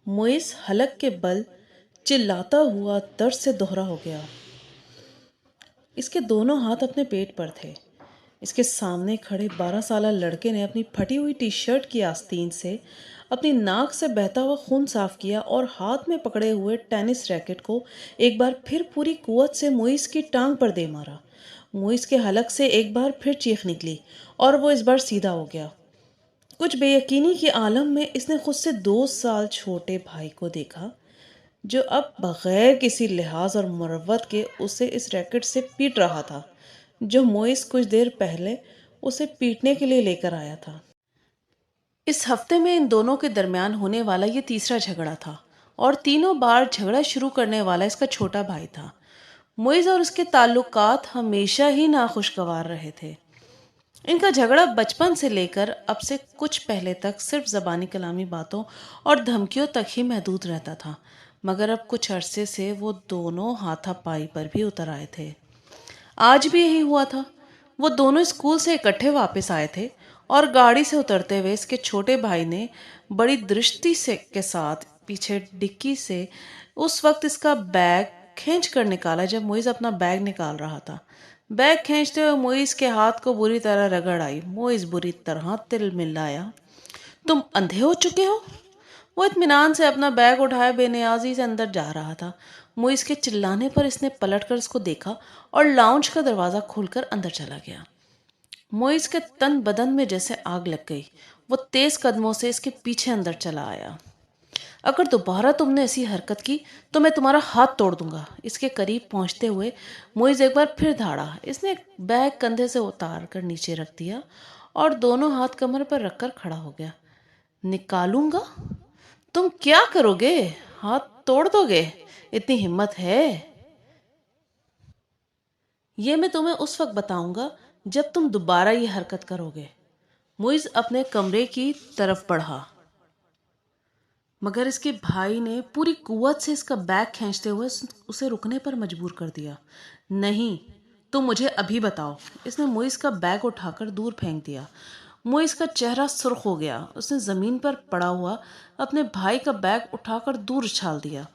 Moist हलक के बल चिल्लाता हुआ दर्द से दोहरा हो गया। इसके दोनों हाथ अपने पेट पर थे। इसके सामने खड़े 12 साला लड़के ने अपनी फटी हुई टी शर्ट की आस्तीन से अपनी नाक से बहता हुआ खून साफ किया और हाथ में पकड़े हुए टेनिस रैकेट को एक बार फिर पूरी कुव्वत से मोइस की टांग पर दे मारा। मोइस के हलक से एक बार फिर चीख निकली और वो इस बार सीधा हो गया। कुछ बेयकीनी के आलम में इसने खुद से 2 साल छोटे भाई को देखा, जो अब बगैर किसी लिहाज और मुरव्वत के उसे इस रैकेट से पीट रहा था, जो मोइस कुछ देर पहले उसे पीटने के लिए लेकर आया था। इस हफ्ते में इन दोनों के दरमियान होने वाला ये तीसरा झगड़ा था और तीनों बार झगड़ा शुरू करने वाला इसका छोटा भाई था। मोइस और उसके ताल्लुकात हमेशा ही नाखुशगवार रहे थे। इनका झगड़ा बचपन से लेकर अब से कुछ पहले तक सिर्फ ज़बानी कलामी बातों और धमकियों तक ही महदूद रहता था, मगर अब कुछ अरसे से वो दोनों हाथापाई पर भी उतर आए थे। आज भी यही हुआ था। वो दोनों स्कूल से इकट्ठे वापस आए थे और गाड़ी से उतरते हुए इसके छोटे भाई ने बड़ी दृष्टि से के साथ पीछे डिक्की से उस वक्त इसका बैग खींच कर निकाला जब मोइस अपना बैग निकाल रहा था। बैग खींचते हुए मोइस के हाथ को बुरी तरह रगड़ आई। मोइस बुरी तरह तिलमिलाया। तुम अंधे हो चुके हो? वो इत्मीनान से अपना बैग उठाए बेनियाजी से अंदर जा रहा था। मोइस के चिल्लाने पर इसने पलटकर उसको देखा और लाउंज का दरवाज़ा खोलकर अंदर चला गया। मोइस के तन बदन में जैसे आग लग गई। वो तेज कदमों से इसके पीछे अंदर चला आया। अगर दोबारा तुमने ऐसी हरकत की तो मैं तुम्हारा हाथ तोड़ दूंगा। इसके करीब पहुंचते हुए मोइस एक बार फिर धाड़ा। इसने बैग कंधे से उतार कर नीचे रख दिया और दोनों हाथ कमर पर रखकर खड़ा हो गया। निकालूंगा? तुम क्या करोगे? हाथ तोड़ दोगे? इतनी हिम्मत है? ये मैं तुम्हें उस वक्त बताऊंगा जब तुम दोबारा ये हरकत करोगे। मोइस अपने कमरे की तरफ बढ़ा, मगर इसके भाई ने पूरी कुव्वत से इसका बैग खींचते हुए उसे रुकने पर मजबूर कर दिया। नहीं, तुम मुझे अभी बताओ। इसने मोइस का बैग उठाकर दूर फेंक दिया। मोइस का चेहरा सुर्ख हो गया। उसने ज़मीन पर पड़ा हुआ अपने भाई का बैग उठाकर दूर उछाल दिया।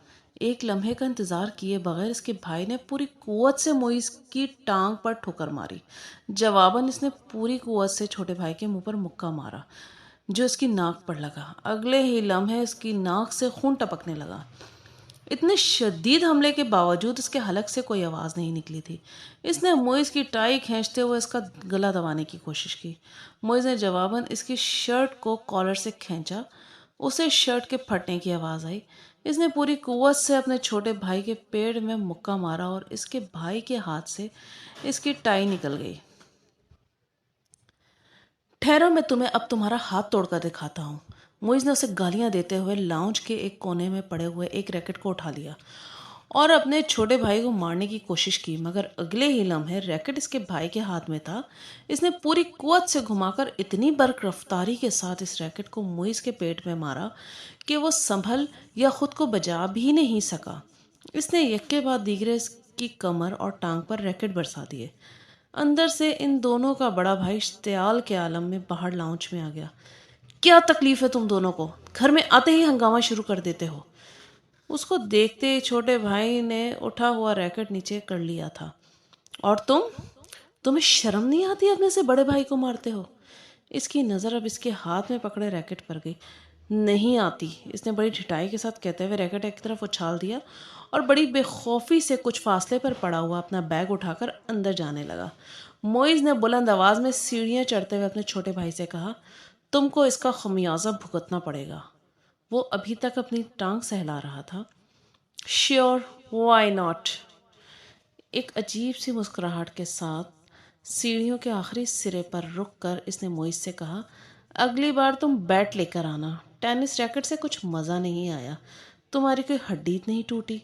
एक लम्हे का इंतज़ार किए बगैर इसके भाई ने पूरी कुव्वत से मोइस की टांग पर ठोकर मारी। जवाबन इसने पूरी कुव्वत से छोटे भाई के मुंह पर मुक्का मारा, जो इसकी नाक पर लगा। अगले ही लम्हे इसकी नाक से खून टपकने लगा। इतने शदीद हमले के बावजूद इसके हलक से कोई आवाज़ नहीं निकली थी। इसने मोइस की टाई खींचते हुए इसका गला दबाने की कोशिश की। मोइस ने जवाबन इसकी शर्ट को कॉलर से खींचा। उसे शर्ट के फटने की आवाज़ आई। इसने पूरी कुव्वत से अपने छोटे भाई के पेड़ में मुक्का मारा और इसके भाई के हाथ से इसकी टाई निकल गई। ठहरो, मैं तुम्हें अब तुम्हारा हाथ तोड़कर दिखाता हूँ। मोइस ने उसे गालियाँ देते हुए लाउंज के एक कोने में पड़े हुए एक रैकेट को उठा लिया और अपने छोटे भाई को मारने की कोशिश की, मगर अगले ही लम्हे रैकेट इसके भाई के हाथ में था। इसने पूरी कुव्वत से घुमाकर इतनी बर्क रफ्तारी के साथ इस रैकेट को मोइस के पेट में मारा कि वो संभल या खुद को बचा भी नहीं सका। इसने यक्के बाद दीगरे इसकी कमर और टांग पर रैकेट बरसा दिए। अंदर से इन दोनों का बड़ा भाई इश्तियाल के आलम में बाहर लाउंज में आ गया। क्या तकलीफ है तुम दोनों को? घर में आते ही हंगामा शुरू कर देते हो। उसको देखते ही छोटे भाई ने उठा हुआ रैकेट नीचे कर लिया था। और तुम्हें शर्म नहीं आती अपने से बड़े भाई को मारते हो? इसकी नज़र अब इसके हाथ में पकड़े रैकेट पर गई। नहीं आती, इसने बड़ी ढिठाई के साथ कहते हुए रैकेट एक तरफ उछाल दिया और बड़ी बेखौफी से कुछ फासले पर पड़ा हुआ अपना बैग उठाकर अंदर जाने लगा। मोइज ने बुलंद आवाज़ में सीढ़ियाँ चढ़ते हुए अपने छोटे भाई से कहा, तुमको इसका खमियाजा भुगतना पड़ेगा। वो अभी तक अपनी टांग सहला रहा था। Sure, why not? एक अजीब सी मुस्कुराहट के साथ सीढ़ियों के आखिरी सिरे पर रुक कर इसने मोइस से कहा, अगली बार तुम बैट लेकर आना। टेनिस रैकेट से कुछ मज़ा नहीं आया। तुम्हारी कोई हड्डी नहीं टूटी?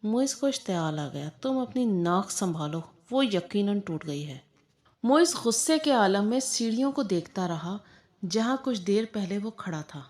मोइस को इश्तियाल आ गया। तुम अपनी नाक संभालो, वो यकीनन टूट गई है। मोइस गुस्से के आलम में सीढ़ियों को देखता रहा जहाँ कुछ देर पहले वो खड़ा था।